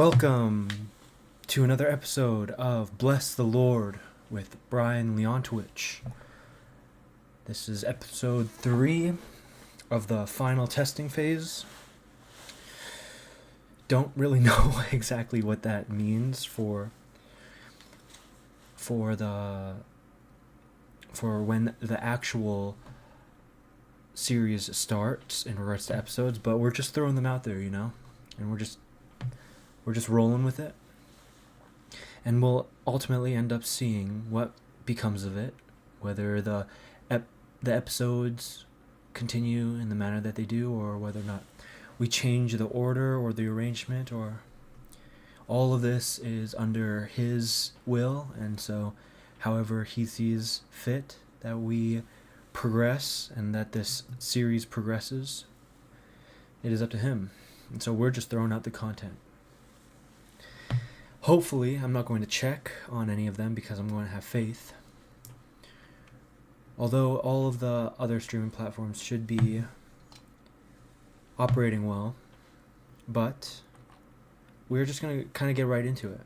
Welcome to another episode of Bless the Lord with brrai.n. This is episode 3 of the final testing phase. Don't really know exactly what that means for when the actual series starts in regards to episodes, but we're just throwing them out there, and we're just rolling with it, and we'll ultimately end up seeing what becomes of it, whether the episodes continue in the manner that they do, or whether or not we change the order or the arrangement, or all of this is under His will, and so however He sees fit that we progress and that this series progresses, it is up to Him. And so we're just throwing out the content. Hopefully, I'm not going to check on any of them because I'm going to have faith. Although all of the other streaming platforms should be operating well, but we're just going to kind of get right into it.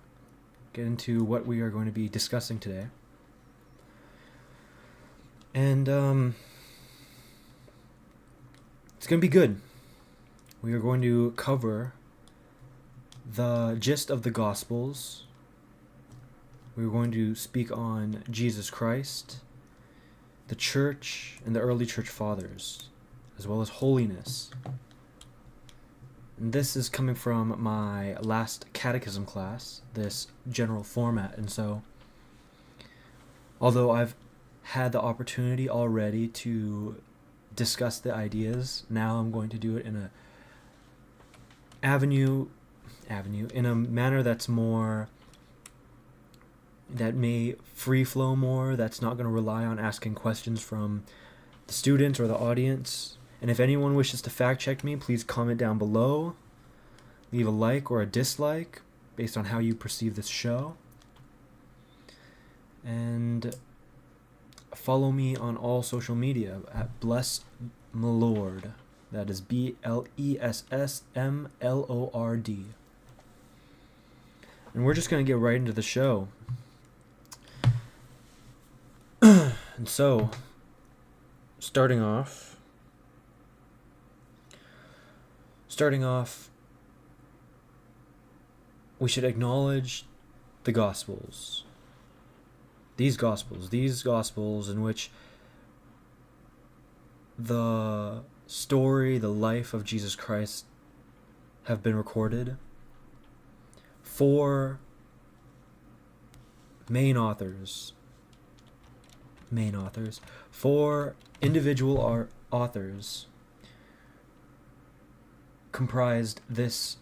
Get into what we are going to be discussing today. And it's going to be good. We are going to cover the gist of the Gospels. We're going to speak on Jesus Christ, the church, and the early church fathers, as well as holiness. And this is coming from my last catechism class, this general format. And so, although I've had the opportunity already to discuss the ideas, now I'm going to do it in a in a manner that's more, that may free flow more, that's not going to rely on asking questions from the students or the audience. And if anyone wishes to fact check me, please comment down below, leave a like or a dislike based on how you perceive this show, and follow me on all social media at blessmlord. That is BLESSMLORD. And we're just going to get right into the show. And so, starting off, we should acknowledge the Gospels. These Gospels in which the story, the life of Jesus Christ have been recorded. 4 main authors, 4 individual authors comprised the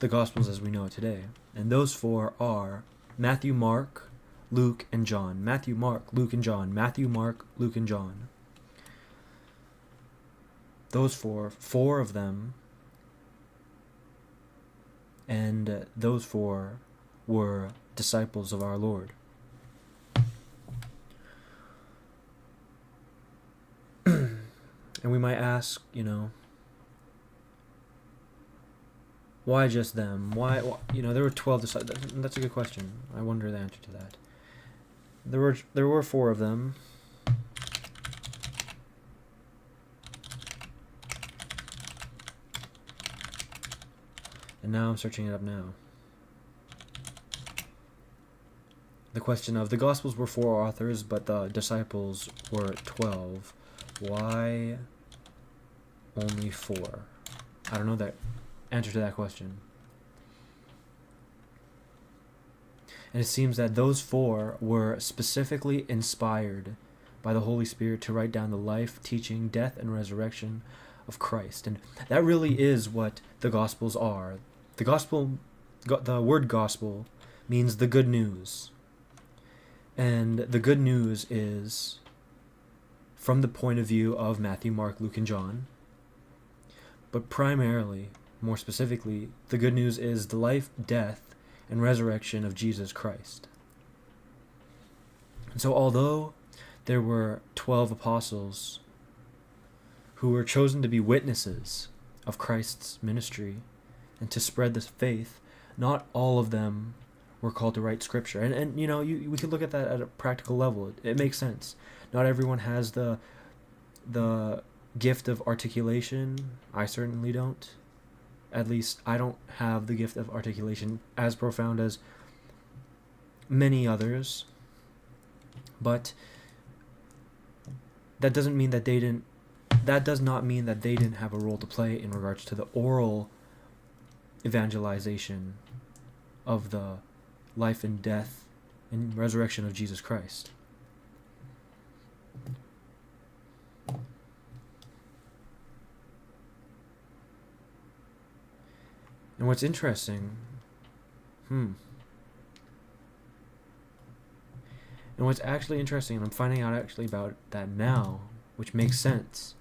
Gospels as we know it today. And those 4 are Matthew, Mark, Luke, and John. Matthew, Mark, Luke, and John. Matthew, Mark, Luke, and John. Those 4 of them, and those 4 were disciples of our Lord. And we might ask, why just them? Why, there were 12 disciples. That's a good question. I wonder the answer to that. There were 4 of them. And now I'm searching it up now. The question of the Gospels were 4 authors, but the disciples were 12. Why only 4? I don't know the answer to that question. And it seems that those 4 were specifically inspired by the Holy Spirit to write down the life, teaching, death, and resurrection of Christ. And that really is what the Gospels are. The word gospel means the good news. And the good news is from the point of view of Matthew, Mark, Luke, and John. But primarily, more specifically, the good news is the life, death, and resurrection of Jesus Christ. And so although there were 12 apostles who were chosen to be witnesses of Christ's ministry and to spread this faith, not all of them were called to write scripture. And you know, we could look at that at a practical level. It makes sense. Not everyone has the gift of articulation. I certainly don't. At least I don't have the gift of articulation as profound as many others. But that doesn't mean that they didn't. That does not mean that they didn't have a role to play in regards to the oral evangelization of the life and death and resurrection of Jesus Christ. And what's interesting, and what's actually interesting, and I'm finding out actually about that now, which makes sense,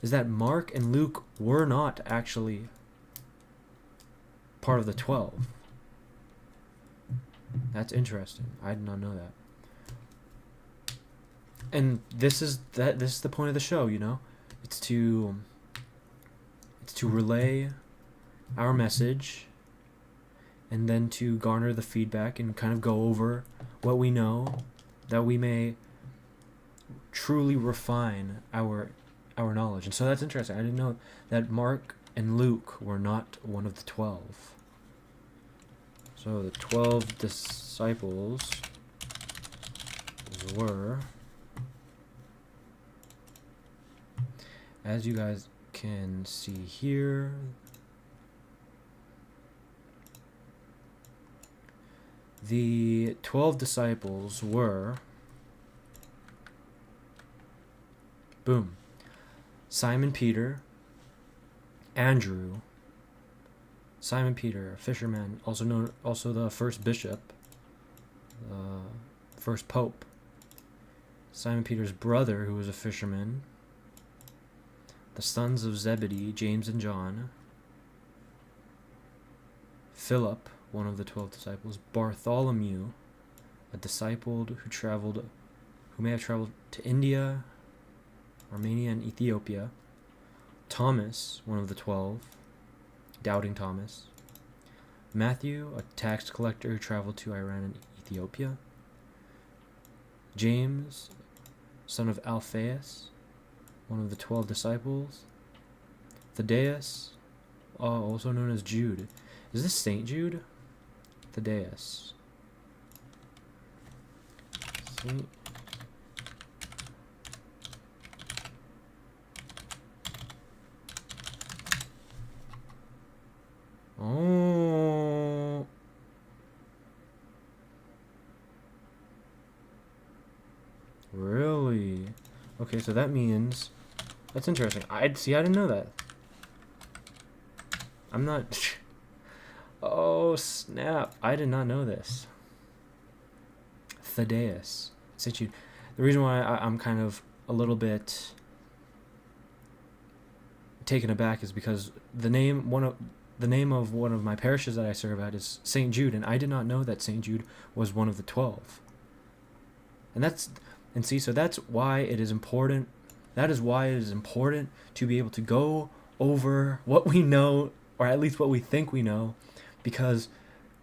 is that Mark and Luke were not actually part of the 12. That's interesting. I did not know that. And this is the point of the show, you know? It's to relay our message, and then to garner the feedback and kind of go over what we know, that we may truly refine our knowledge. And so that's interesting. I didn't know that Mark and Luke were not one of the 12. So the 12 disciples were, as you guys can see here, the 12 disciples were, boom, Simon Peter, Andrew, Simon Peter, a fisherman, also the first bishop, first pope, Simon Peter's brother, who was a fisherman, the sons of Zebedee, James and John, Philip, one of the 12 disciples, Bartholomew, a disciple who may have traveled to India, Armenia, and Ethiopia, Thomas, one of the 12, doubting Thomas, Matthew, a tax collector who traveled to Iran and Ethiopia, James, son of Alphaeus, one of the 12 disciples, Thaddeus, also known as Jude. Is this Saint Jude? Thaddeus. Saint. Oh. Really? Okay, so that means that's interesting. I didn't know that. I'm not. Oh snap! I did not know this. Thaddeus. The reason why I'm kind of a little bit taken aback is because the name of one of my parishes that I serve at is St. Jude, and I did not know that St. Jude was one of the 12. So that's why it is important. That is why it is important to be able to go over what we know, or at least what we think we know, because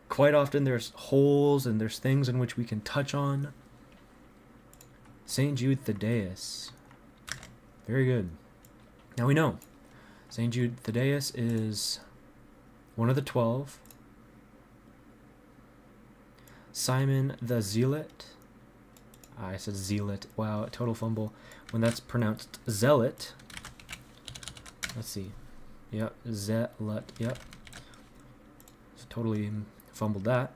quite often there's holes and there's things in which we can touch on. St. Jude Thaddeus. Very good. Now we know St. Jude Thaddeus is one of the 12. Simon the Zealot. I said zealot. Wow, total fumble. When that's pronounced zealot. Let's see. Yep, zealot. Yep. So totally fumbled that.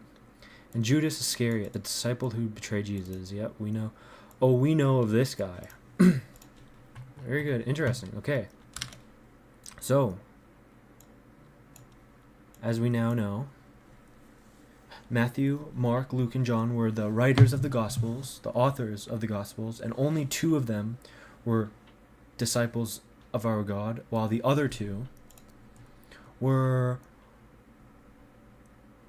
And Judas Iscariot, the disciple who betrayed Jesus. Yep, we know. Oh, we know of this guy. Very good. Interesting. Okay. So, as we now know, Matthew, Mark, Luke, and John were the writers of the Gospels, the authors of the Gospels, and only 2 of them were disciples of our God, while the other 2 were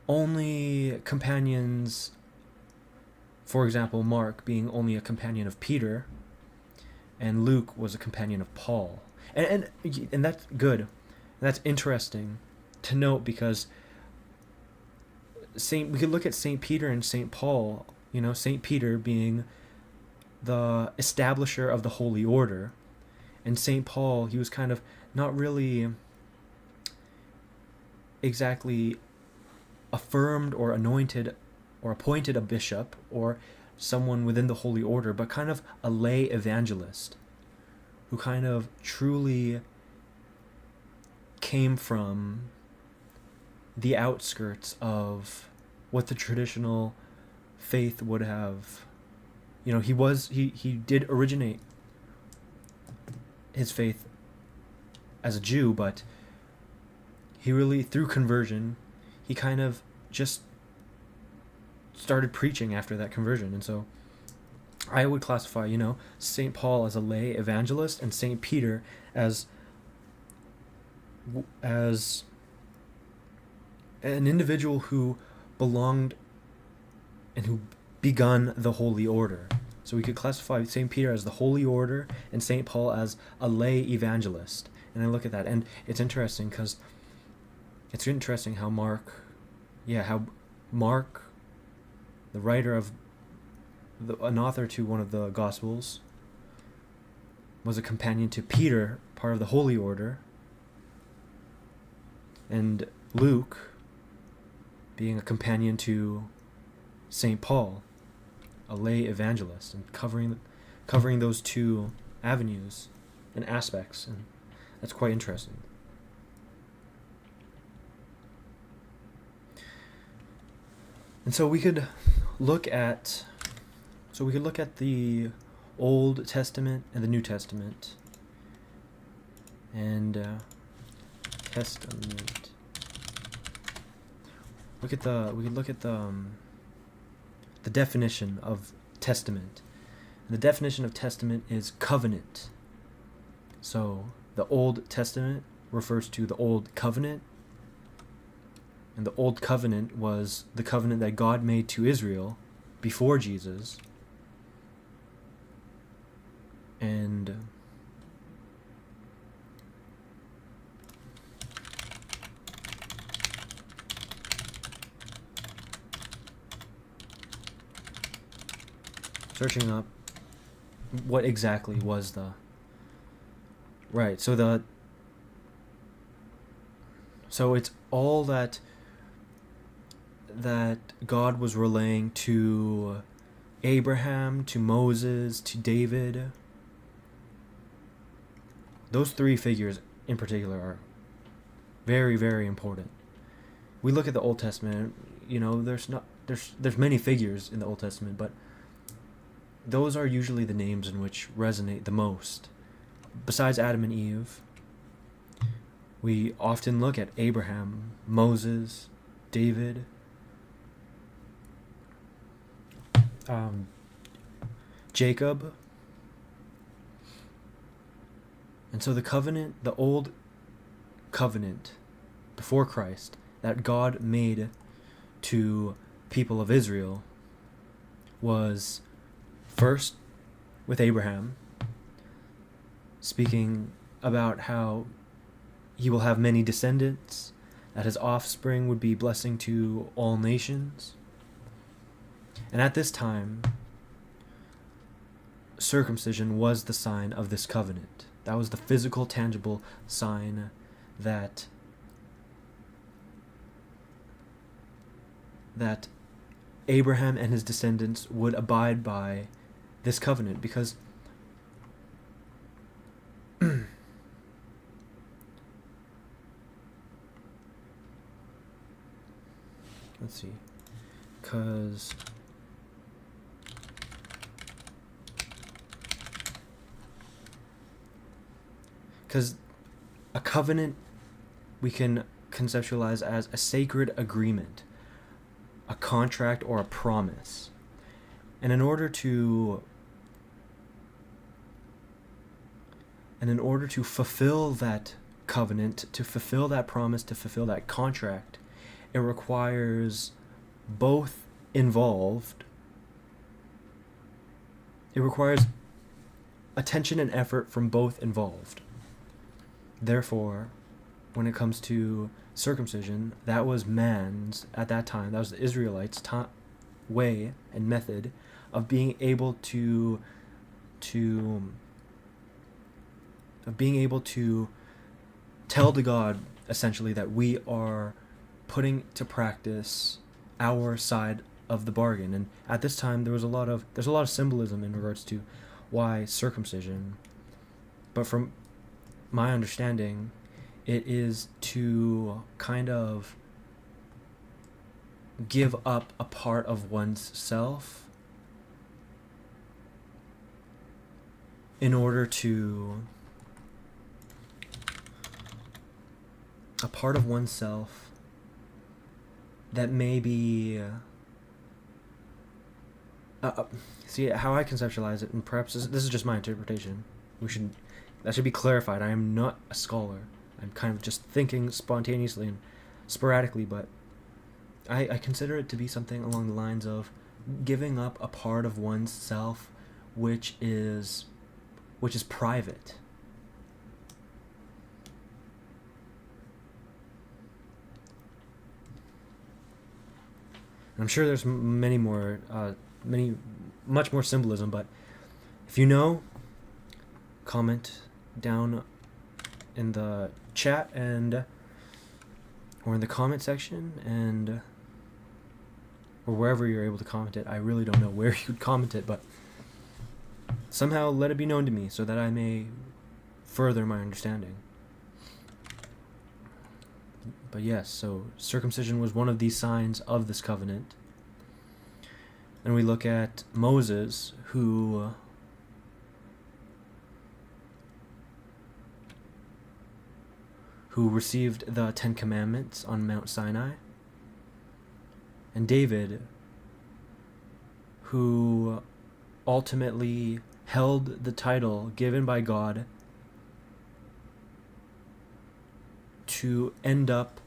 only companions. For example, Mark being only a companion of Peter, and Luke was a companion of Paul. And that's good. That's interesting to note, because we could look at Saint Peter and Saint Paul. Saint Peter being the establisher of the Holy Order, and Saint Paul, he was kind of not really exactly affirmed or anointed or appointed a bishop or someone within the Holy Order, but kind of a lay evangelist who kind of truly came from the outskirts of what the traditional faith would have. He did originate his faith as a Jew, but he really, through conversion, he kind of just started preaching after that conversion. And so I would classify, St. Paul as a lay evangelist and St. Peter as an individual who belonged and who begun the Holy Order. So we could classify St. Peter as the Holy Order and St. Paul as a lay evangelist. And I look at that, and it's interesting because how Mark, the writer of an author to one of the Gospels, was a companion to Peter, part of the Holy Order, and Luke being a companion to St. Paul, a lay evangelist, and covering those two avenues and aspects, and that's quite interesting. And so we could look at the Old Testament and the New Testament. And Testament. We could look at the definition of testament. And the definition of testament is covenant. So the Old Testament refers to the Old Covenant. And the Old Covenant was the covenant that God made to Israel before Jesus. And searching up what exactly was the right. So it's all that God was relaying to Abraham, to Moses, to David. Those three figures in particular are very, very important. We look at the Old Testament, there's many figures in the Old Testament, but those are usually the names in which resonate the most. Besides Adam and Eve, we often look at Abraham, Moses, David, Jacob. And so the Old Covenant before Christ that God made to people of Israel was first with Abraham, speaking about how he will have many descendants, that his offspring would be blessing to all nations. And at this time, circumcision was the sign of this covenant. That was the physical, tangible sign that Abraham and his descendants would abide by this covenant, because let's see, because a covenant we can conceptualize as a sacred agreement, a contract or a promise. And in order to fulfill that covenant, to fulfill that promise, to fulfill that contract, it requires both involved. It requires attention and effort from both involved. Therefore, when it comes to circumcision, that was man's, at that time, that was the Israelites' way and method of being able to tell to God, essentially, that we are putting to practice our side of the bargain. And at this time, there's a lot of symbolism in regards to why circumcision. But from my understanding, it is to kind of give up a part of one's self in order to a part of oneself that may be see how I conceptualize it, and perhaps this is just my interpretation. That should be clarified. I am not a scholar. I'm kind of just thinking spontaneously and sporadically, but I consider it to be something along the lines of giving up a part of one's self which is private. I'm sure there's much more symbolism, but if you know, comment down in the chat or in the comment section or wherever you're able to comment it. I really don't know where you'd comment it, but somehow let it be known to me so that I may further my understanding. But yes, so circumcision was one of these signs of this covenant. And we look at Moses, who received the Ten Commandments on Mount Sinai, and David, who ultimately held the title given by God to end up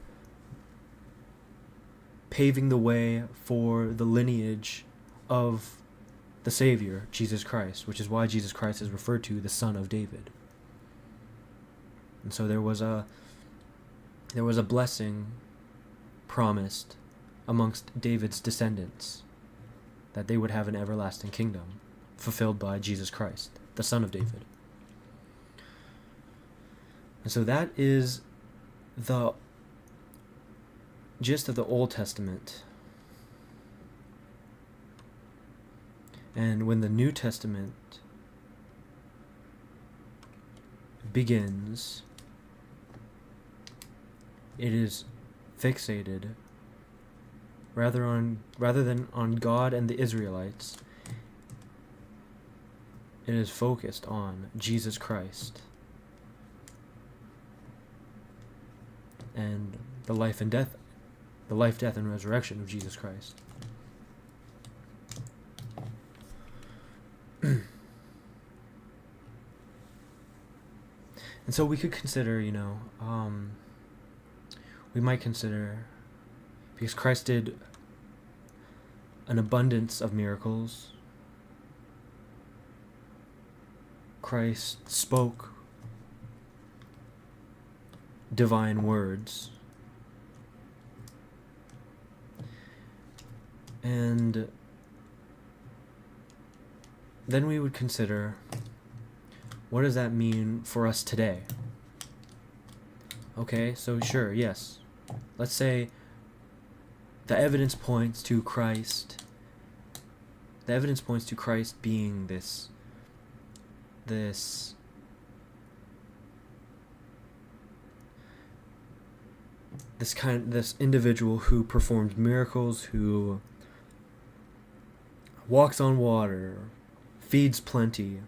paving the way for the lineage of the Savior, Jesus Christ, which is why Jesus Christ is referred to the Son of David. And so there was a blessing promised amongst David's descendants, that they would have an everlasting kingdom fulfilled by Jesus Christ, the Son of David. And so that is the gist of the Old Testament. And when the New Testament begins, it is fixated rather than on God and the Israelites. It is focused on Jesus Christ and the life, death, and resurrection of Jesus Christ. And so we could consider, we might consider, because Christ did an abundance of miracles, Christ spoke divine words, and then we would consider, what does that mean for us today? Okay, so sure, yes. Let's say the evidence points to Christ. The evidence points to Christ being this individual who performs miracles, who walks on water, feeds plenty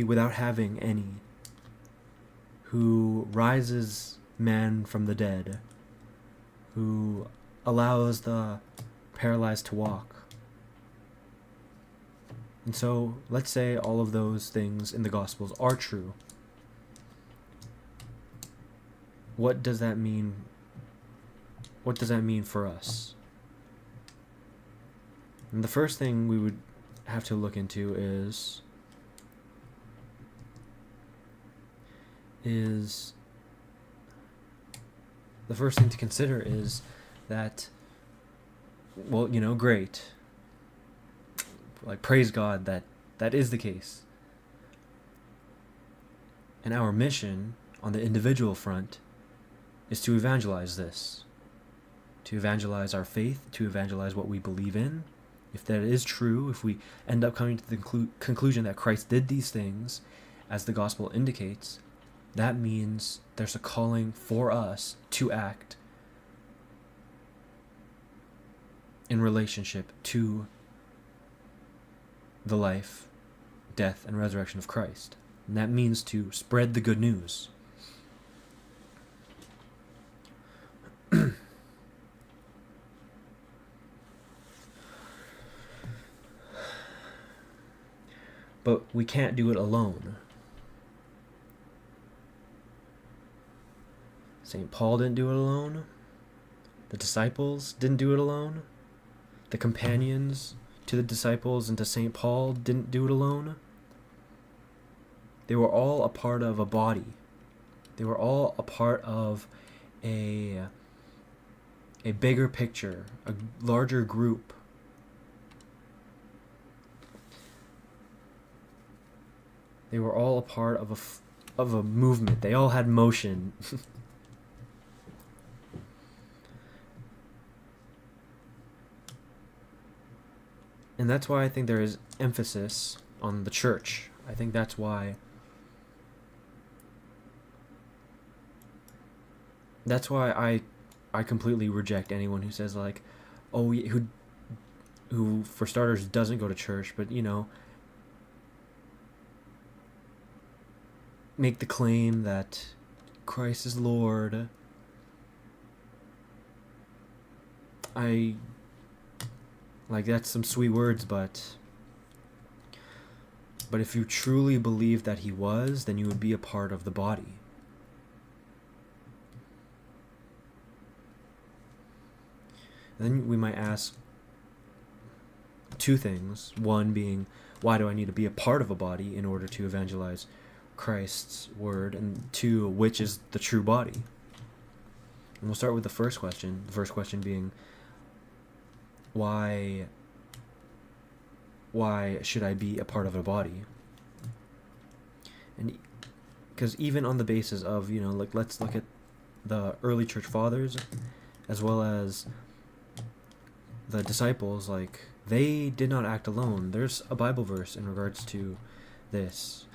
without having any, who rises man from the dead, who allows the paralyzed to walk. And so, let's say all of those things in the Gospels are true. What does that mean? What does that mean for us? And the first thing we would have to look into is the first thing to consider is that, well, great. Like, praise God that that is the case. And our mission on the individual front is to evangelize this, to evangelize our faith, to evangelize what we believe in. If that is true, if we end up coming to the conclusion that Christ did these things, as the gospel indicates, that means there's a calling for us to act in relationship to the life, death, and resurrection of Christ. And that means to spread the good news. But we can't do it alone. St. Paul didn't do it alone. The disciples didn't do it alone. The companions to the disciples and to St. Paul didn't do it alone. They were all a part of a body. They were all a part of a bigger picture, a larger group. They were all a part of a movement. They all had motion. And that's why I think there is emphasis on the church. I think that's why I completely reject anyone who says, like, oh, who for starters doesn't go to church, but make the claim that Christ is Lord. That's some sweet words, but if you truly believe that he was, then you would be a part of the body. Then we might ask two things. One being, why do I need to be a part of a body in order to evangelize Christ's word? And two, which is the true body? And we'll start with the first question. The first question being, why should I be a part of a body? And because even on the basis of, let's look at the early church fathers as well as the disciples, they did not act alone. There's a Bible verse in regards to this.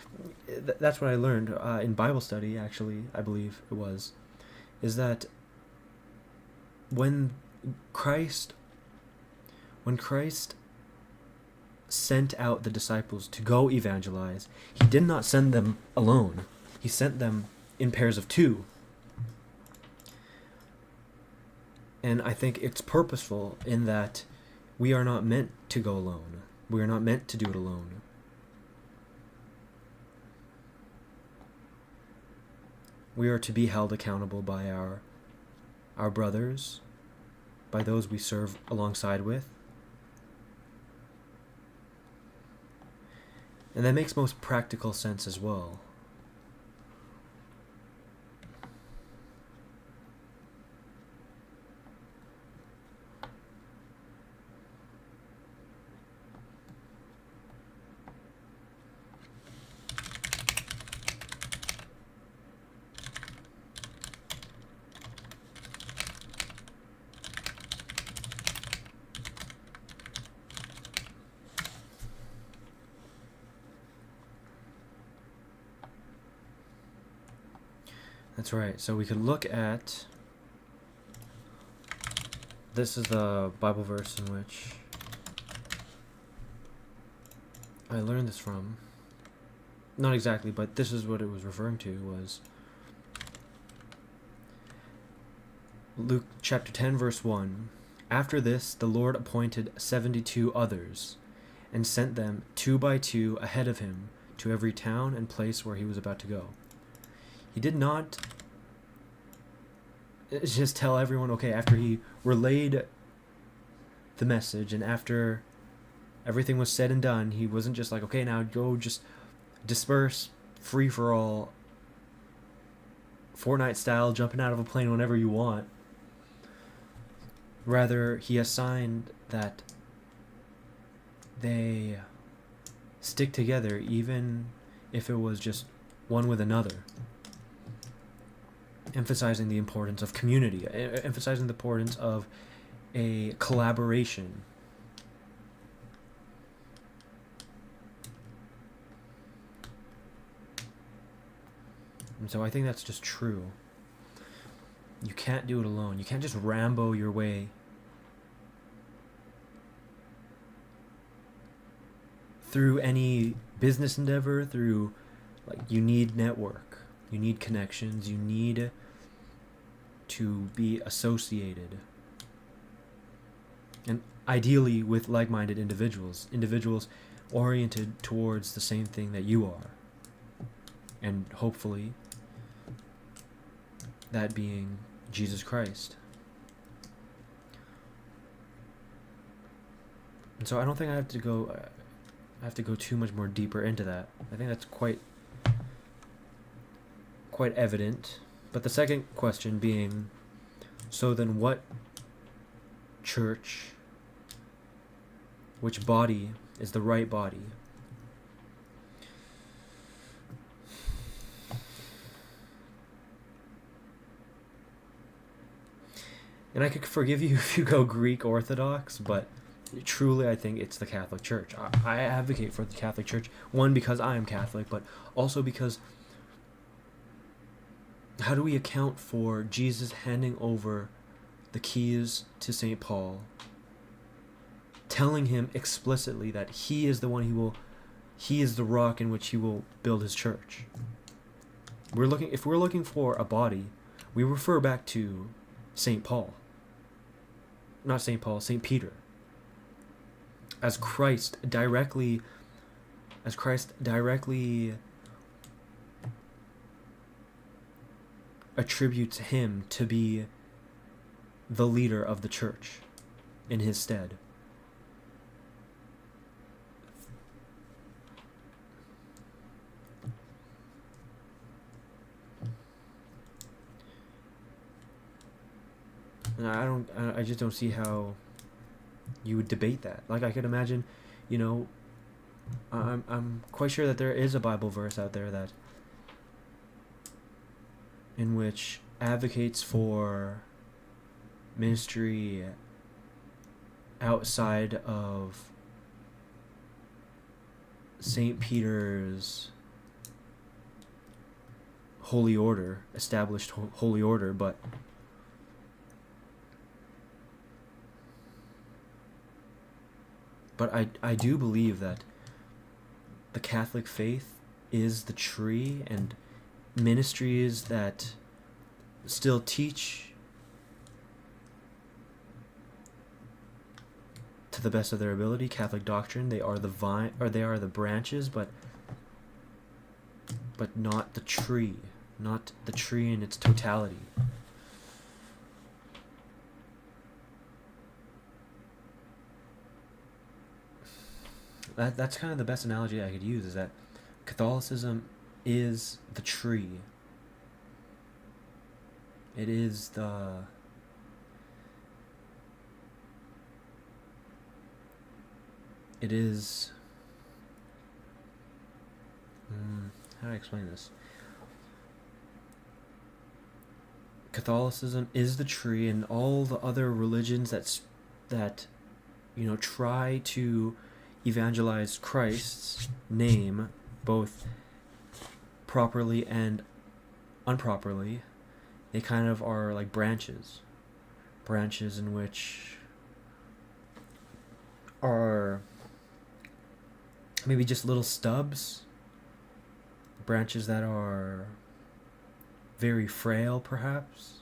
That's what I learned in Bible study, actually, I believe it was, is that when Christ sent out the disciples to go evangelize, he did not send them alone. He sent them in pairs of two. And I think it's purposeful in that we are not meant to go alone. We are not meant to do it alone. We are to be held accountable by our brothers, by those we serve alongside with. And that makes most practical sense as well. That's right. So we could look at, this is the Bible verse in which I learned this from. Not exactly, but this is what it was referring to, was Luke chapter 10, verse 1. After this, the Lord appointed 72 others and sent them 2 by 2 ahead of him to every town and place where he was about to go. He did not just tell everyone, okay, after he relayed the message and after everything was said and done, he wasn't just like, okay, now go just disperse free for all Fortnite style, jumping out of a plane whenever you want. Rather, he assigned that they stick together even if it was just one with another. Emphasizing the importance of community, emphasizing the importance of a collaboration. And so I think that's just true. You can't do it alone. You can't just Rambo your way through any business endeavor, through, like, you need network, you need connections, you need to be associated, and ideally with like-minded individuals oriented towards the same thing that you are, and hopefully that being Jesus Christ. And so I don't think I have to go too much more deeper into that. I think that's quite evident. But the second question being, so then what church, which body is the right body? And I could forgive you if you go Greek Orthodox, but truly I think it's the Catholic Church. I advocate for the Catholic Church, one, because I am Catholic, but also because how do we account for Jesus handing over the keys to St. Paul, telling him explicitly that he is the one he is the rock in which he will build his church? If we're looking for a body, we refer back to St. Paul. Not St. Paul, St. Peter. As Christ directly attributes him to be the leader of the church in his stead. And I just don't see how you would debate that. Like, I could imagine, I'm quite sure that there is a Bible verse out there that in which advocates for ministry outside of St. Peter's holy order, established holy order, but I do believe that the Catholic faith is the tree, and ministries that still teach to the best of their ability Catholic doctrine, they are the vine, or they are the branches, but not the tree, not the tree in its totality. That's kind of the best analogy I could use, is that Catholicism is the tree. It is the how do I explain this? Catholicism is the tree, and all the other religions that try to evangelize Christ's name, both properly and improperly, they kind of are like branches in which are maybe just little stubs, branches that are very frail, perhaps.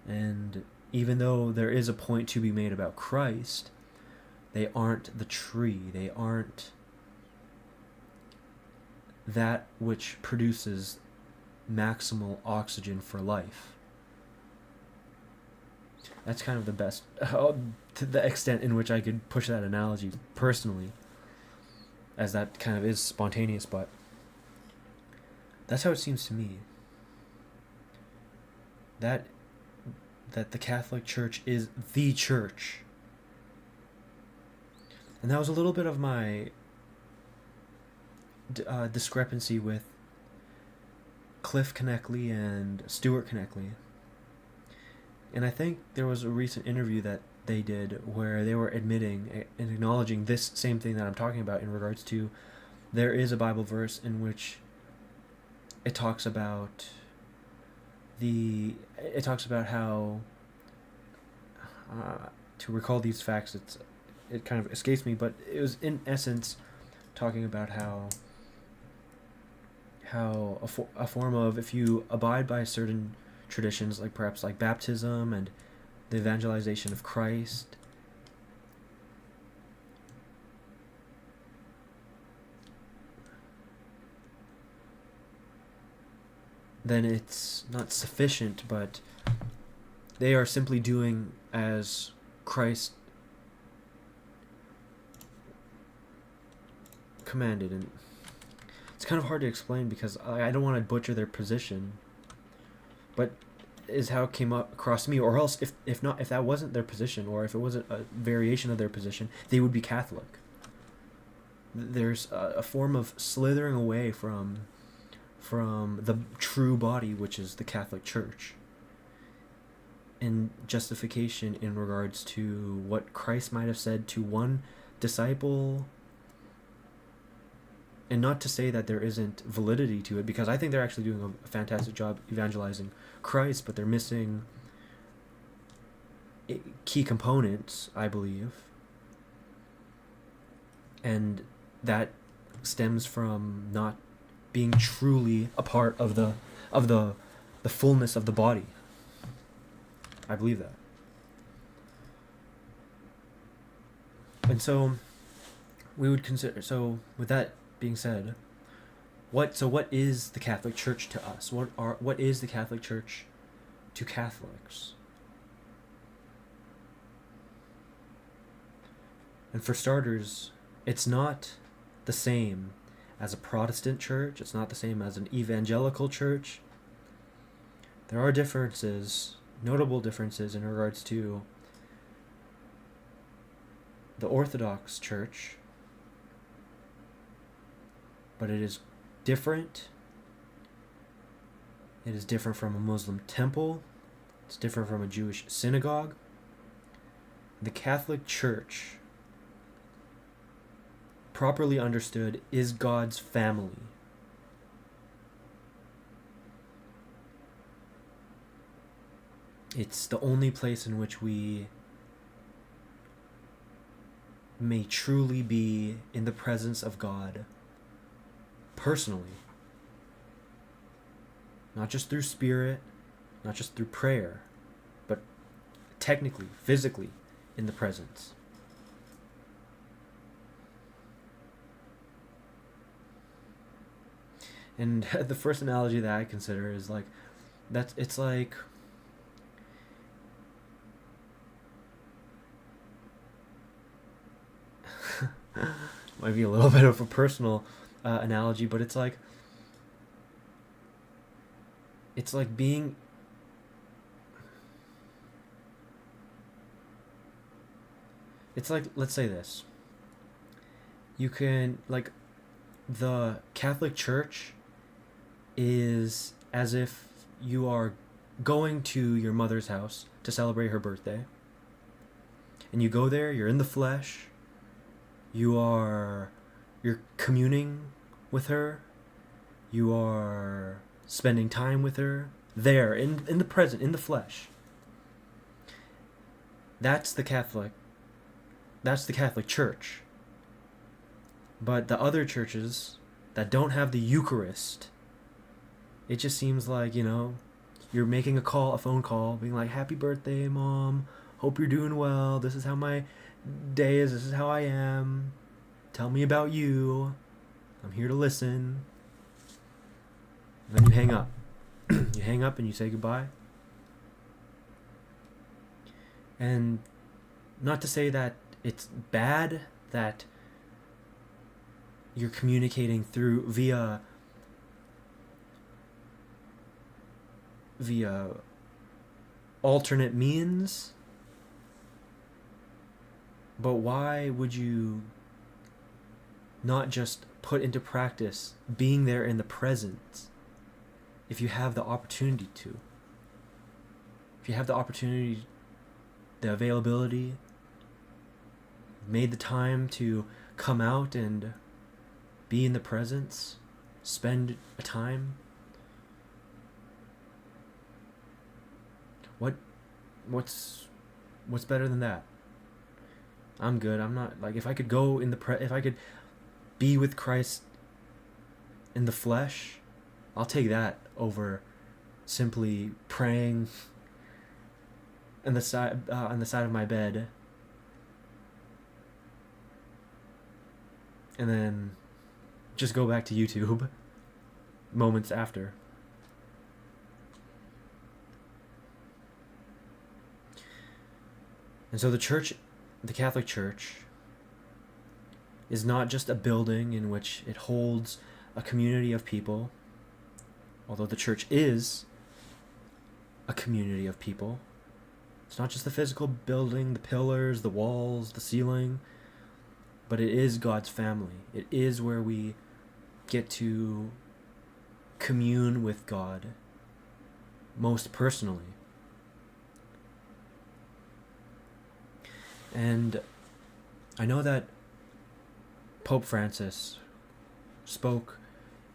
And even though there is a point to be made about Christ, they aren't the tree. They aren't that which produces maximal oxygen for life. That's kind of the best, to the extent in which I could push that analogy personally, as that kind of is spontaneous, but That's how it seems to me. That the Catholic Church is the church. And that was a little bit of my discrepancy with Cliff Connectley and Stuart Connectley. And I think there was a recent interview that they did where they were admitting and acknowledging this same thing that I'm talking about in regards to there is a Bible verse in which it talks about how to recall these facts. It kind of escapes me, but it was in essence talking about how a form of, if you abide by certain traditions, like perhaps like baptism and the evangelization of Christ, then it's not sufficient, but they are simply doing as Christ commanded. And it's kind of hard to explain because I don't want to butcher their position, but is how it came up across to me. Or else, if that wasn't their position, or if it wasn't a variation of their position, they would be Catholic. There's a form of slithering away from the true body, which is the Catholic Church, in justification in regards to what Christ might have said to one disciple. And not to say that there isn't validity to it, because I think they're actually doing a fantastic job evangelizing Christ, but they're missing key components, I believe. And that stems from not being truly a part of the fullness of the body. I believe that. And so we would consider, so with that being said, what is the Catholic Church to us? What is the Catholic Church to Catholics? And for starters, it's not the same as a Protestant church. It's not the same as an evangelical church. There are differences, notable differences, in regards to the Orthodox Church, but it is different. It is different from a Muslim temple. It's different from a Jewish synagogue. The Catholic Church, properly understood, is God's family. It's the only place in which we may truly be in the presence of God personally. Not just through spirit, not just through prayer, but technically, physically in the presence. And the first analogy that I consider is like, it's like might be a little bit of a personal analogy, but it's like being let's say this. You can, like, the Catholic Church is as if you are going to your mother's house to celebrate her birthday. And you go there, you're in the flesh, you're communing with her, you are spending time with her, there, in the present, in the flesh. That's the Catholic Church. But the other churches that don't have the Eucharist, it just seems like, you're making a phone call, being like, happy birthday, Mom. Hope you're doing well. This is how my day is. This is how I am. Tell me about you. I'm here to listen. And then you hang up. You hang up and you say goodbye. And not to say that it's bad that you're communicating via via alternate means, but why would you not just put into practice being there in the present if you have the opportunity to? If you have the opportunity, the availability, made the time to come out and be in the presence, spend a time. What's better than that? I'm good. I'm not like, if I could go in the if I could be with Christ in the flesh, I'll take that over simply praying on the side of my bed, and then just go back to YouTube moments after. And so the Catholic Church, is not just a building in which it holds a community of people, although the church is a community of people. It's not just the physical building, the pillars, the walls, the ceiling, but it is God's family. It is where we get to commune with God most personally. And I know that Pope Francis spoke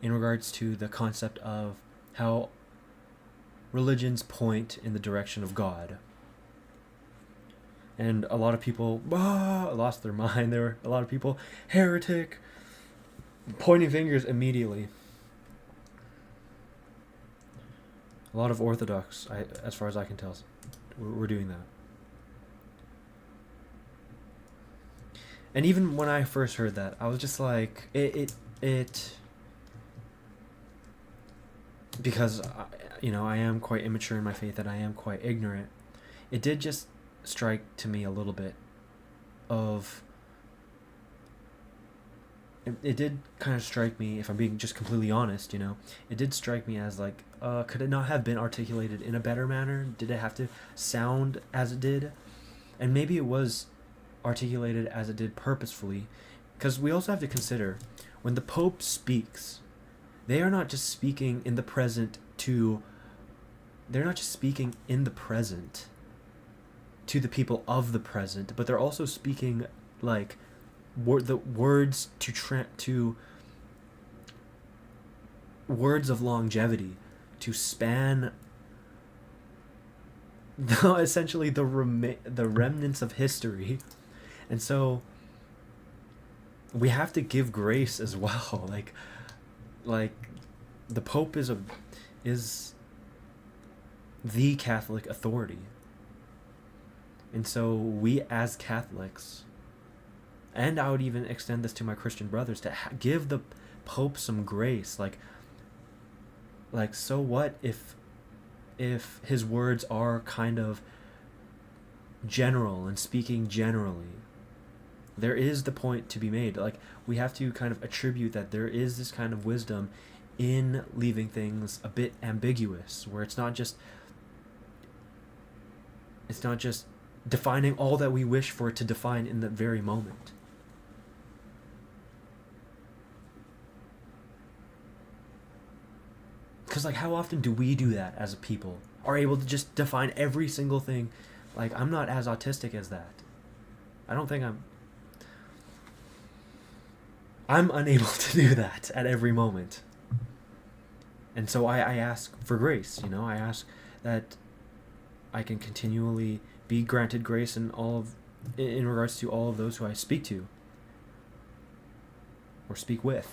in regards to the concept of how religions point in the direction of God. And a lot of people lost their mind. There were a lot of people, heretic, pointing fingers immediately. A lot of Orthodox, as far as I can tell, we're doing that. And even when I first heard that, I was just like, because, I am quite immature in my faith and I am quite ignorant, it did just strike to me a little bit of, it did kind of strike me, if I'm being just completely honest, it did strike me as like, could it not have been articulated in a better manner? Did it have to sound as it did? And maybe it was articulated as it did purposefully, because we also have to consider, when the Pope speaks, they are not just speaking in the present to the people of the present, but they're also speaking like the words to words of longevity to span essentially the remnants of history. And so we have to give grace as well. Like the Pope is the Catholic authority. And so we as Catholics, and I would even extend this to my Christian brothers, to give the Pope some grace. Like so what if his words are kind of general and speaking generally? There is the point to be made. Like, we have to kind of attribute that there is this kind of wisdom in leaving things a bit ambiguous, where it's not just defining all that we wish for it to define in the very moment. Because, like, how often do we do that as a people? Are able to just define every single thing? Like, I'm not as autistic as that. I don't think I'm unable to do that at every moment. And so I ask for grace, I ask that I can continually be granted grace in regards to all of those who I speak to or speak with.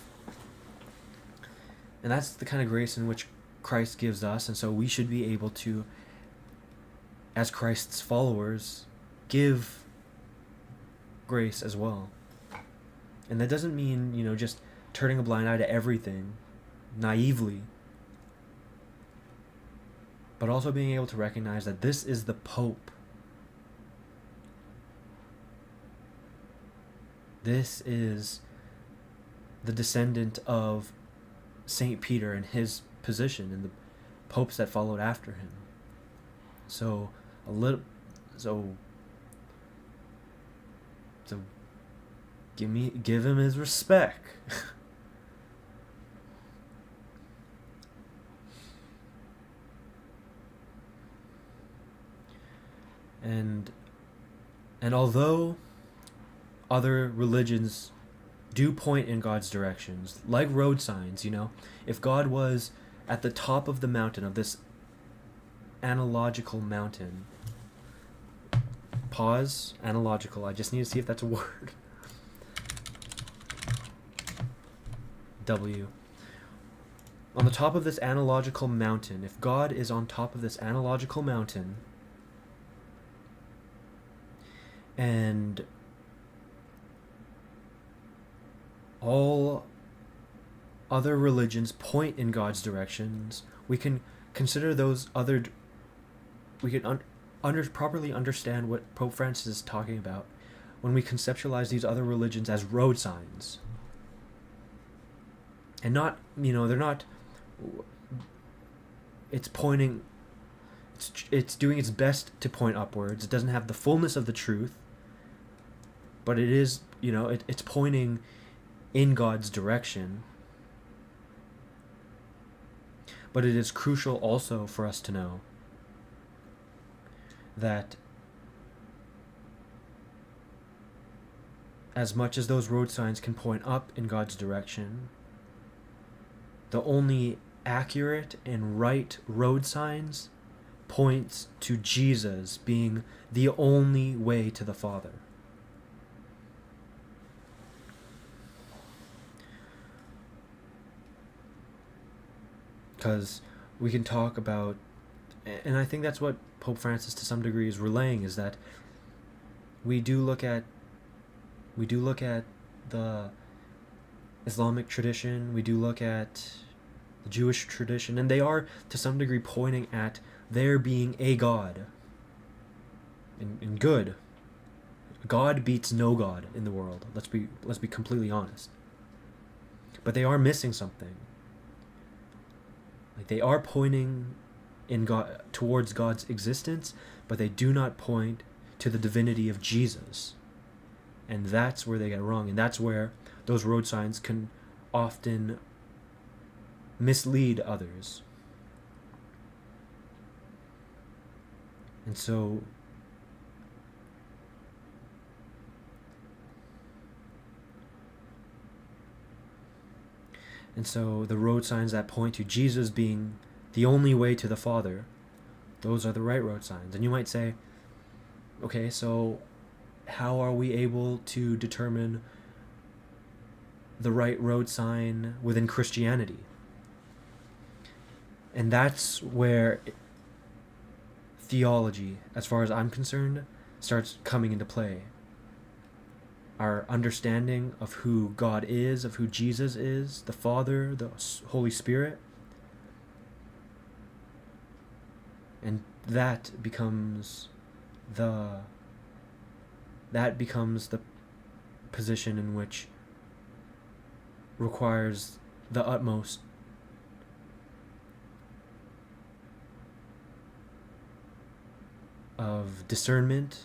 And that's the kind of grace in which Christ gives us, and so we should be able to, as Christ's followers, give grace as well. And that doesn't mean, just turning a blind eye to everything naively, but also being able to recognize that this is the Pope. This is the descendant of Saint Peter and his position popes that followed after him. So a little, so give him his respect. And although other religions do point in God's directions, like road signs, if God was at the top of the mountain, of this analogical mountain, pause, analogical, I just need to see if that's a word. W. On the top of this analogical mountain, if God is on top of this analogical mountain, and all other religions point in God's directions, we can consider those other. We can properly understand what Pope Francis is talking about when we conceptualize these other religions as road signs. And not, they're not. It's pointing. It's doing its best to point upwards. It doesn't have the fullness of the truth, but it is, it's pointing in God's direction. But it is crucial also for us to know that as much as those road signs can point up in God's direction, the only accurate and right road signs points to Jesus being the only way to the Father. Because we can talk about, and I think that's what Pope Francis to some degree is relaying, is that we do look at the Islamic tradition, we do look at the Jewish tradition, and they are to some degree pointing at there being a God in good. God beats no God in the world. Let's be completely honest. But they are missing something. Like, they are pointing in God towards God's existence, but they do not point to the divinity of Jesus. And that's where they get wrong, and that's where those road signs can often mislead others. And so the road signs that point to Jesus being the only way to the Father, those are the right road signs. And you might say, okay, so how are we able to determine the right road sign within Christianity? And that's where theology, as far as I'm concerned, starts coming into play. Our understanding of who God is, of who Jesus is, the Father, the Holy Spirit. And that becomes the position in which requires the utmost of discernment,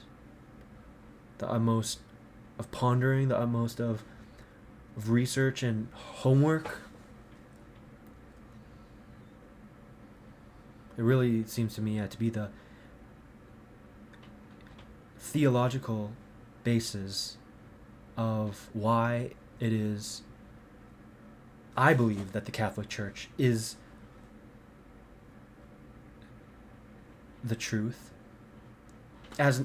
the utmost of pondering, the utmost of research and homework. It really seems to me to be the theological basis of why it is I believe that the Catholic Church is the truth, as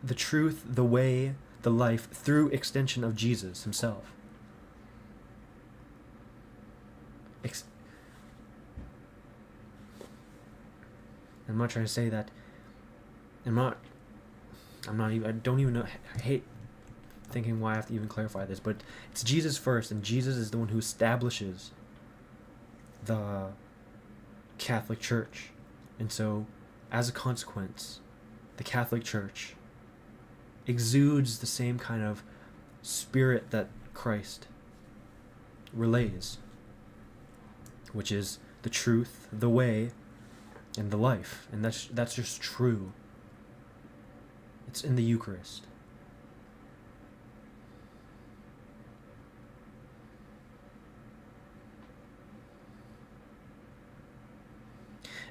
the truth, the way, the life, through extension of Jesus himself. I'm not trying to say that. I'm not even. I don't even know. I hate thinking why I have to even clarify this, but it's Jesus first, and Jesus is the one who establishes the Catholic Church, and so, as a consequence, the Catholic Church exudes the same kind of spirit that Christ relays, which is the truth, the way, and the life. And that's just true. It's in the Eucharist.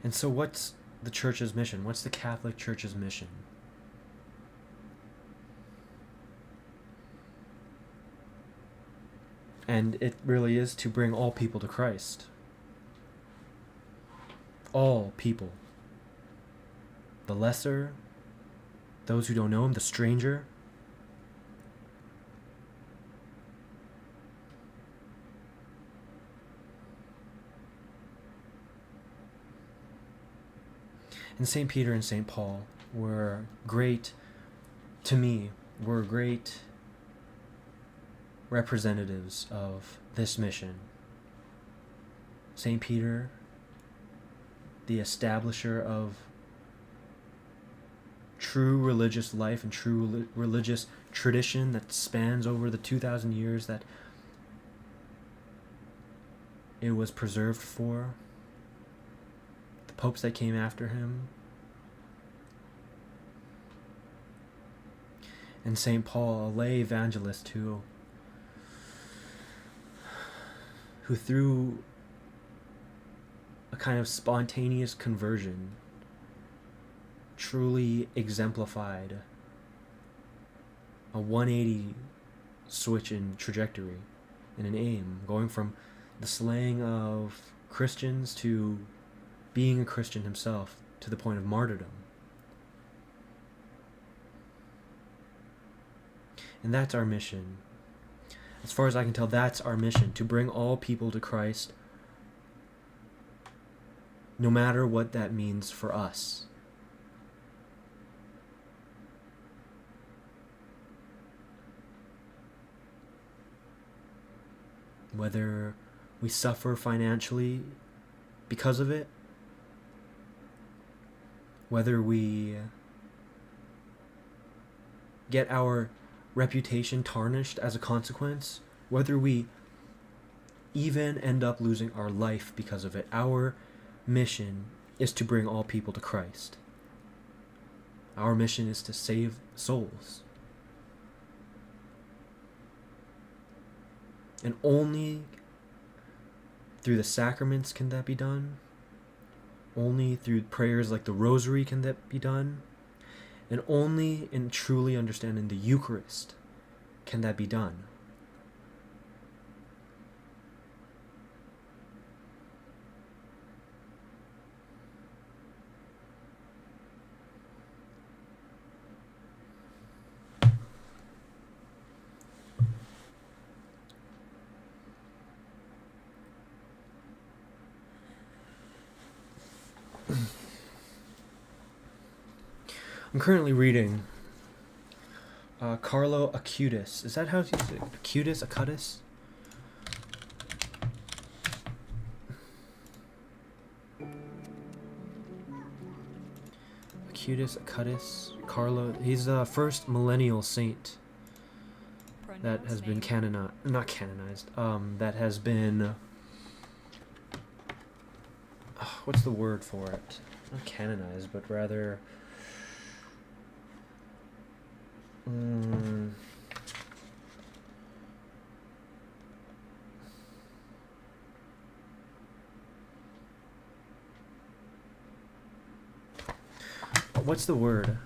And so what's the Church's mission? What's the Catholic Church's mission? And it really is to bring all people to Christ. All people. The lesser, those who don't know him, the stranger. And St. Peter and St. Paul were great, to me, were great representatives of this mission. St. Peter, the establisher of true religious life and true religious tradition that spans over the 2,000 years that it was preserved for. The popes that came after him. And St. Paul, a lay evangelist who through a kind of spontaneous conversion truly exemplified a 180 switch in trajectory and an aim, going from the slaying of Christians to being a Christian himself to the point of martyrdom. And that's our mission. As far as I can tell, that's our mission, to bring all people to Christ, no matter what that means for us. Whether we suffer financially because of it, whether we get our reputation tarnished as a consequence, whether we even end up losing our life because of it, our mission is to bring all people to Christ. Our mission is to save souls. And only through the sacraments can that be done. Only through prayers like the Rosary can that be done. And only in truly understanding the Eucharist can that be done. I'm currently reading Carlo Acutis. Is that how you say it? Acutis? Acutis? Acutis, Acutis, Carlo. He's the first millennial saint that has been not canonized. That has been. What's the word for it? Not canonized, but rather. What's the word?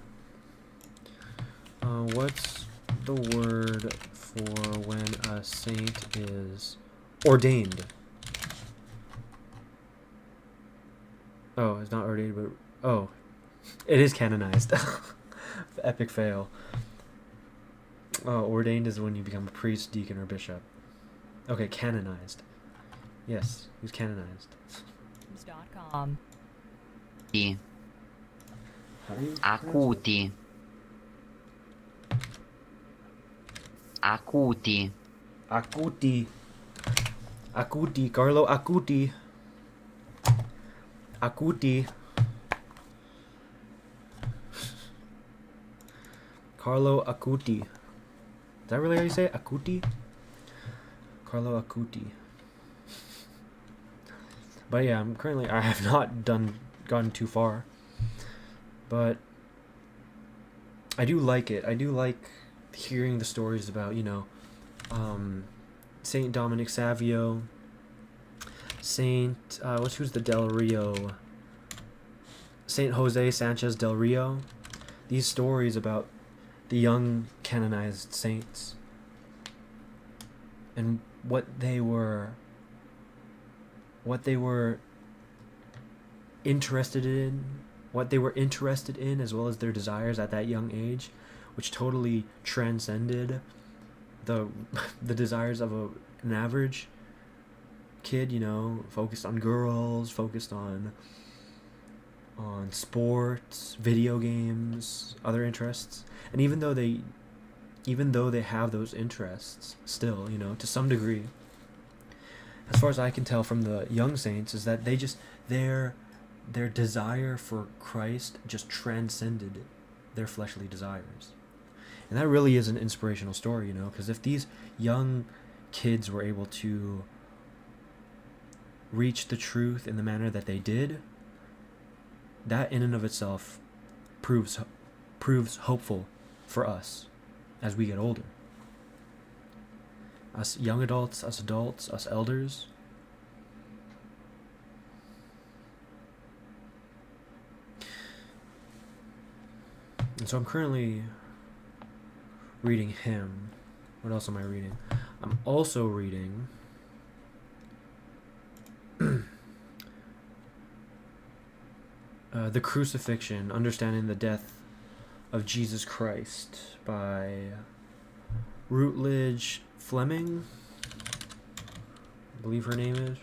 What's the word for when a saint is ordained? Oh, it's not ordained, but oh, it is canonized. Epic fail. Ordained is when you become a priest, deacon, or bishop. Okay, canonized. Yes, he's canonized. Acuti. Acuti. Acuti. Acuti. Carlo Acuti. Acuti. Carlo Acuti. Is that really how you say it? Acuti? Carlo Acuti. But yeah, I have not gotten too far, but I do like it. I do like hearing the stories about, um, Saint Dominic Savio, Saint who's the Del Rio, Saint Jose Sanchez Del Rio. These stories about the young canonized saints and what they were interested in, as well as their desires at that young age, which totally transcended the the desires of an average kid, focused on girls, focused on sports, video games, other interests. And even though they have those interests still, to some degree, as far as I can tell from the young saints, is that their desire for Christ just transcended their fleshly desires. And that really is an inspirational story, because if these young kids were able to reach the truth in the manner that they did, that in and of itself proves hopeful for us as we get older. Us young adults, us elders. And so I'm currently reading him. What else am I reading? I'm also reading The Crucifixion, Understanding the Death of Jesus Christ by Routledge Fleming, I believe her name is.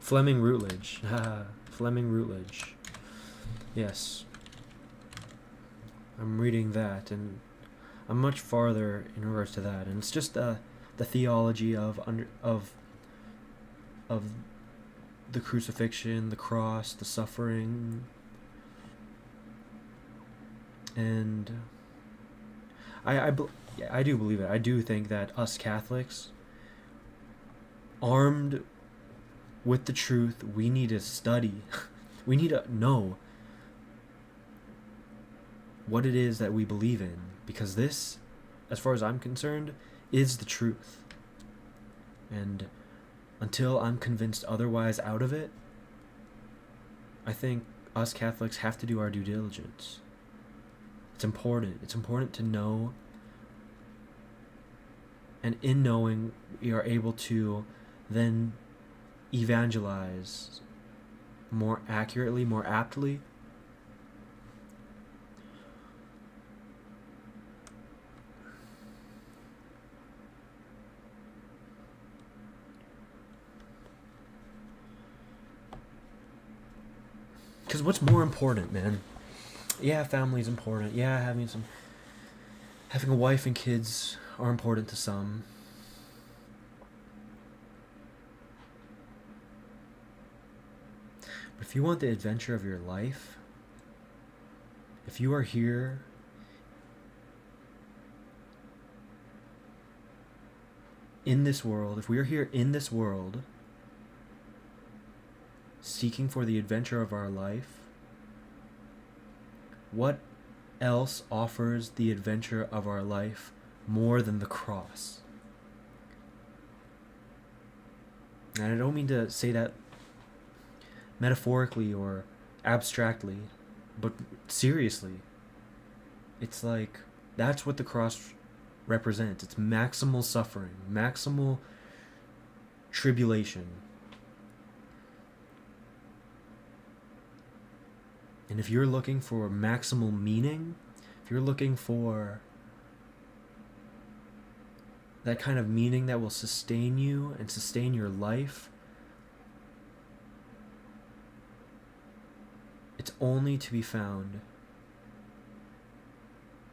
Fleming Routledge. Fleming Routledge. Yes. I'm reading that, and I'm much farther in regards to that, and it's just the theology of the crucifixion, the cross, the suffering, and I do believe it. I do think that us Catholics, armed with the truth, we need to study. We need to know what it is that we believe in, because this, as far as I'm concerned, is the truth. And until I'm convinced otherwise out of it, I think us Catholics have to do our due diligence. It's important. It's important to know, and in knowing, we are able to then evangelize more accurately, more aptly. Because what's more important, man? Yeah, family's important. Yeah, having a wife and kids are important to some. But if you want the adventure of your life, if you are here in this world, if we are here in this world seeking for the adventure of our life, what else offers the adventure of our life more than the cross? And I don't mean to say that metaphorically or abstractly, but seriously. It's like, that's what the cross represents. It's maximal suffering, maximal tribulation. And if you're looking for maximal meaning, if you're looking for that kind of meaning that will sustain you and sustain your life, it's only to be found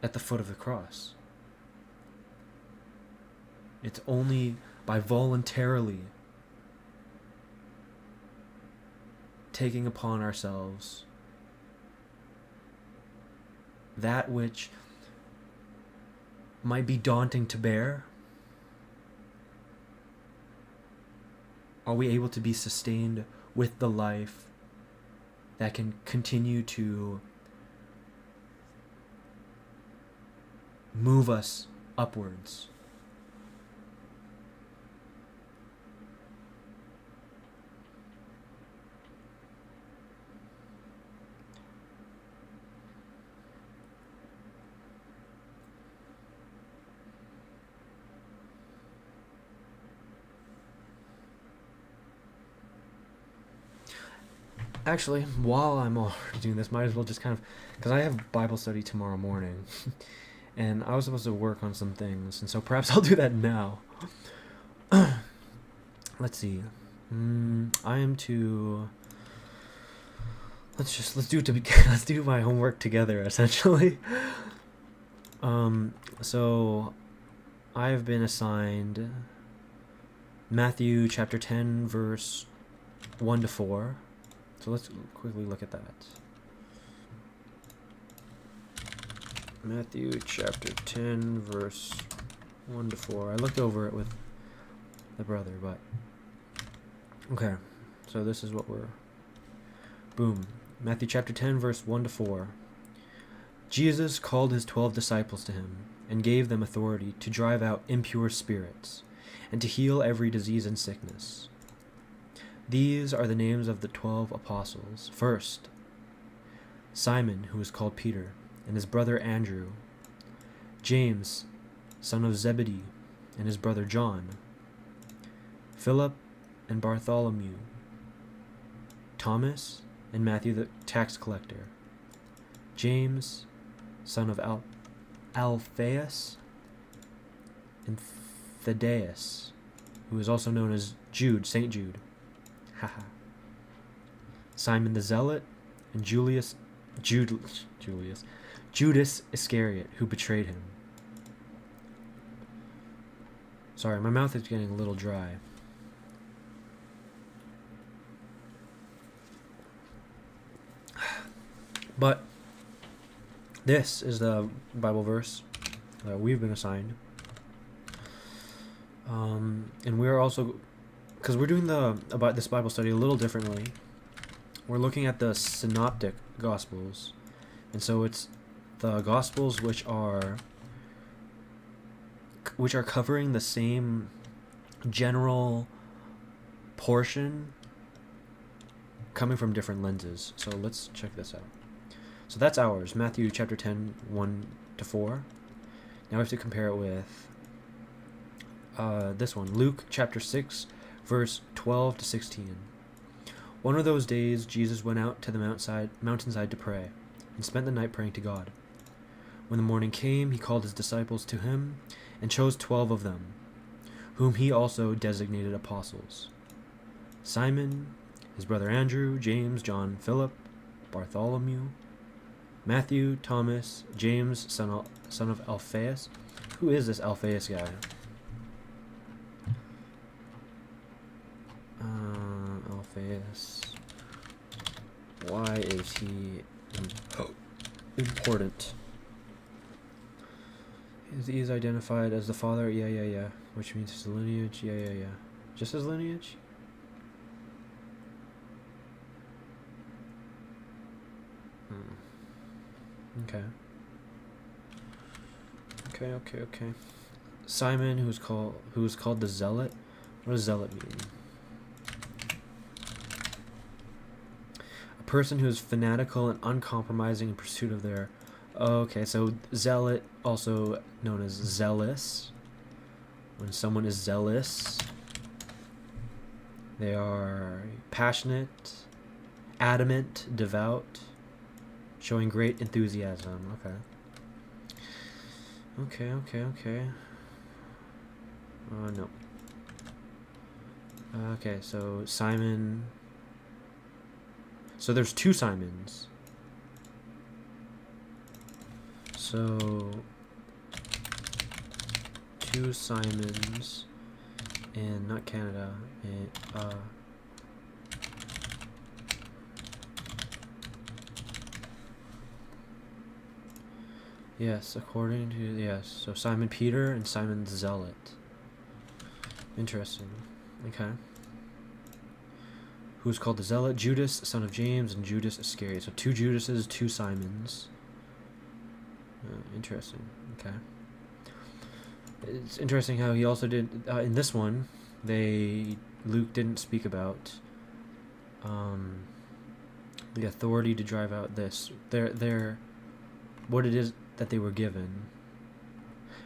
at the foot of the cross. It's only by voluntarily taking upon ourselves that which might be daunting to bear, Are we able to be sustained with the life that can continue to move us upwards? Actually, while I'm already doing this, might as well just kind of, because I have Bible study tomorrow morning, and I was supposed to work on some things, and so perhaps I'll do that now. Let's see. I am to. Let's do it to be. Let's do my homework together, essentially. So, I have been assigned Matthew chapter 10, verse 1 to 4. So let's quickly look at that. Matthew chapter 10, verse 1 to 4. I looked over it with the brother, but... Okay, so this is what we're... Boom. Matthew chapter 10, verse 1 to 4. Jesus called his 12 disciples to him and gave them authority to drive out impure spirits and to heal every disease and sickness. These are the names of the 12 apostles. First, Simon, who was called Peter, and his brother Andrew. James, son of Zebedee, and his brother John. Philip and Bartholomew. Thomas and Matthew the tax collector. James, son of Alphaeus, and Thaddeus, who is also known as Jude, Saint Jude. Haha. Simon the Zealot, and Judas Iscariot, who betrayed him. Sorry, my mouth is getting a little dry. But this is the Bible verse that we've been assigned. And we're also, because we're doing about this Bible study a little differently. We're looking at the synoptic gospels, and so it's the gospels which are covering the same general portion, coming from different lenses. So let's check this out. So that's ours, Matthew chapter 10, 1 to 4. Now we have to compare it with this one, Luke chapter 6, verse 12 to 16. One of those days, Jesus went out to the mountainside to pray, and spent the night praying to God. When the morning came, he called his disciples to him, and chose 12 of them, whom he also designated apostles. Simon, his brother Andrew, James, John, Philip, Bartholomew, Matthew, Thomas, James, son of Alphaeus. Who is this Alphaeus guy? Alphaeus. Why is he important? He is identified as the father, yeah. Which means his lineage, yeah. Just his lineage? Okay. Simon, who was called the Zealot. What does zealot mean? A person who is fanatical and uncompromising in pursuit of their... Okay, so zealot, also known as zealous. When someone is zealous, they are passionate, adamant, devout, showing great enthusiasm. Okay. No. Okay, so Simon. So there's two Simons. So two Simons in not Canada, in yes, according to yes. So Simon Peter and Simon the Zealot. Interesting. Okay. who is called the Zealot, Judas, son of James, and Judas Iscariot. So 2 Judases, 2 Simons. Interesting. Okay. It's interesting how he also did in this one. Luke didn't speak about the authority to drive out this. Their what it is that they were given.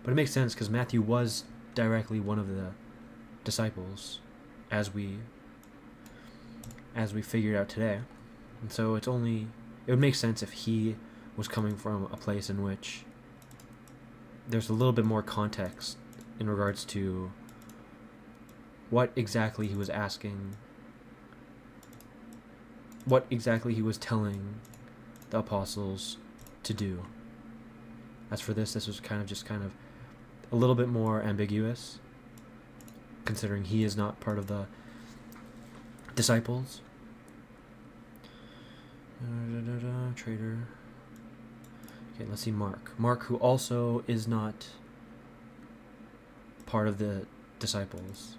But it makes sense because Matthew was directly one of the disciples, as we figured out today. And so it would make sense if he was coming from a place in which there's a little bit more context in regards to what exactly he was asking, what exactly he was telling the apostles to do. As for this was kind of a little bit more ambiguous, considering he is not part of the disciples. Traitor. Okay, let's see Mark. Mark, who also is not part of the disciples.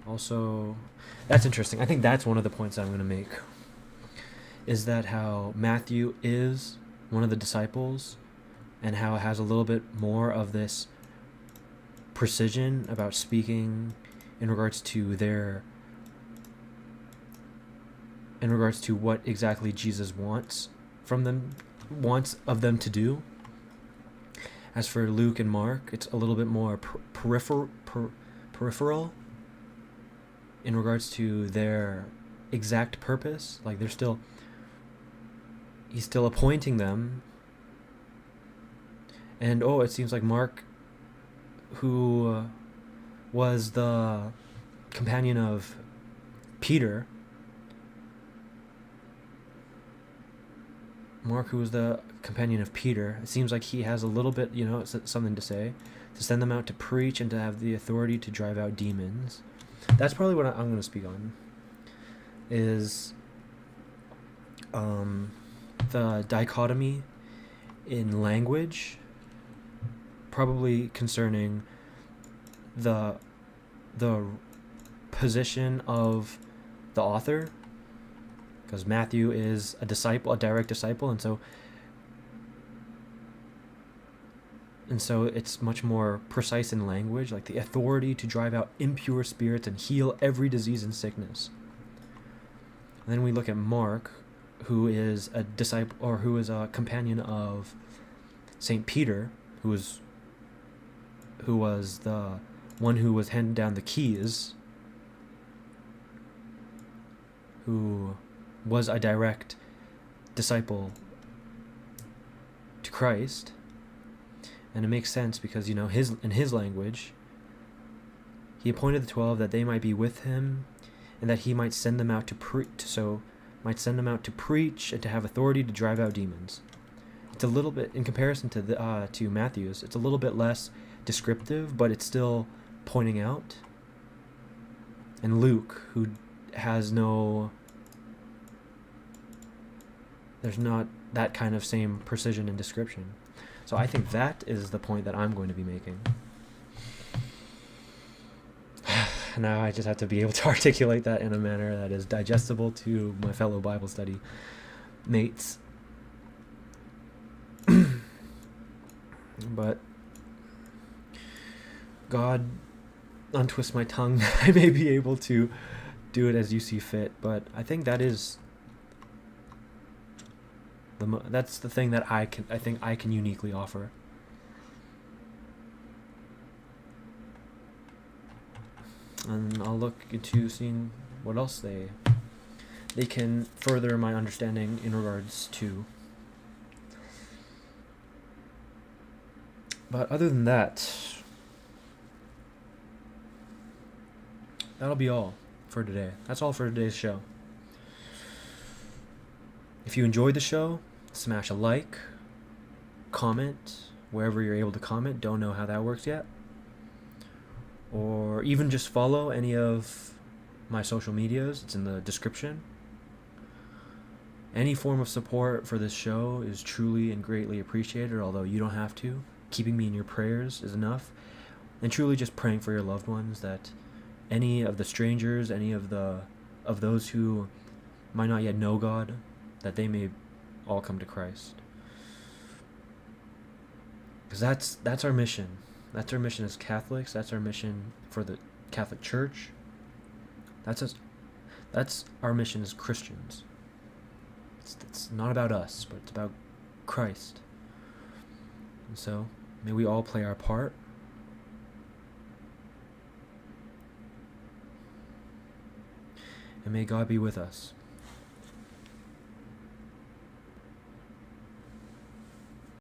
Also, that's interesting. I think that's one of the points that I'm going to make. Is that how Matthew is one of the disciples, and how it has a little bit more of this precision about speaking in regards to what exactly Jesus wants of them to do. As for Luke and Mark, it's a little bit more peripheral in regards to their exact purpose. Like he's still appointing them. And it seems like Mark, who was the companion of Peter, it seems like he has a little bit, something to say, to send them out to preach and to have the authority to drive out demons. That's probably what I'm going to speak on, is the dichotomy in language, probably concerning the position of the author, because Matthew is a direct disciple, and so it's much more precise in language, like the authority to drive out impure spirits and heal every disease and sickness. And then we look at Mark, who is a disciple, or who is a companion of Saint Peter, who was the one who was handing down the keys, who was a direct disciple to Christ. And it makes sense because, in his language, he appointed the 12 that they might be with him, and that he might send them out to preach and to have authority to drive out demons. It's a little bit, in comparison to Matthew's, it's a little bit less descriptive, but it's still pointing out. And Luke, who has there's not that kind of same precision and description. So I think that is the point that I'm going to be making. Now I just have to be able to articulate that in a manner that is digestible to my fellow Bible study mates. But God, untwist my tongue. I may be able to do it as you see fit, but I think that is that's the thing that I think I can uniquely offer. And I'll look into seeing what else they can further my understanding in regards to. But other than that, that'll be all for today. That's all for today's show. If you enjoyed the show, smash a like, comment wherever you're able to comment. Don't know how that works yet. Or even just follow any of my social medias. It's in the description. Any form of support for this show is truly and greatly appreciated, although you don't have to. Keeping me in your prayers is enough. And truly just praying for your loved ones, that any of the strangers, any of the of those who might not yet know God, that they may all come to Christ. Because that's our mission. That's our mission as Catholics. That's our mission for the Catholic Church. That's our mission as Christians. It's not about us, but it's about Christ. And so, may we all play our part. And may God be with us.